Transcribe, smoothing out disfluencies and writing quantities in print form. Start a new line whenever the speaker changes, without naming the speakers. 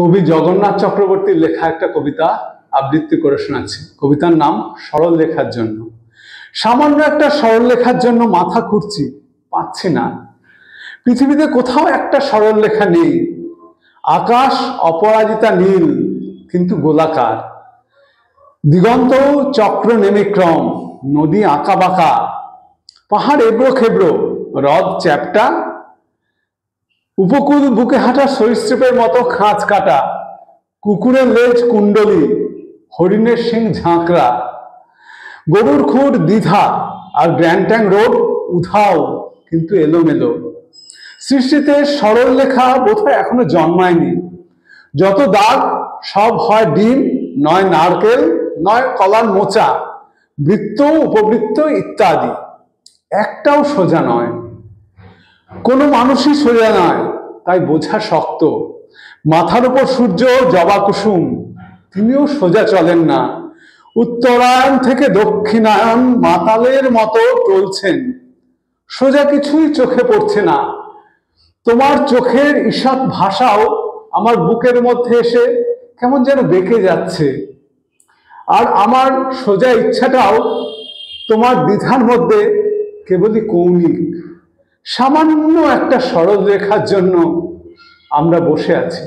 কবি জগন্নাথ চক্রবর্তীর লেখা একটা কবিতা আবৃত্তি করে শোনাচ্ছি। কবিতার নাম সরল লেখার জন্য। সামান্য একটা সরল লেখার জন্য মাথা খুঁড়ছি, পাচ্ছি না। পৃথিবীতে কোথাও একটা সরল লেখা নেই। আকাশ অপরাজিতা নীল, কিন্তু গোলাকার। দিগন্ত চক্র নেমে ক্রম, নদী আঁকা বাঁকা, পাহাড় এবড়ো খেবড়ো, হ্রদ চ্যাপ্টা, উপকূল বুকে হাঁটা সরীসৃপের মতো খাঁজ কাটা, কুকুরের লেজ কুণ্ডলী, হরিণের শিং ঝাঁকড়া, গরুর খুঁট দ্বিধা, আর গ্র্যান্ড ট্যাঙ্ক রোড উধাও কিন্তু এলোমেলো। সৃষ্টিতে সরল লেখা বোধহয় এখনো জন্মায়নি। যত দাগ সব হয় ডিম, নয় নারকেল, নয় কলার মোচা, বৃত্ত উপবৃত্ত ইত্যাদি। একটাও সোজা নয়, কোনো মানুষই সোজা নয়, তাই বোঝা শক্ত। মাথার উপর সূর্য জবা কুসুম, তিনিও সোজা চলেন না। উত্তরায়ণ থেকে দক্ষিণায়ন মাতালের মতো চলছেন, সোজা কিছুই চোখে পড়ছে না। তোমার চোখের ঈষৎ ভাষাও আমার বুকের মধ্যে এসে কেমন যেন বেঁকে যাচ্ছে। আর আমার সোজা ইচ্ছাটাও তোমার দ্বিধার মধ্যে কেবলই কৌণিক। সামান্য একটা সরল রেখার জন্য আমরা বসে আছি।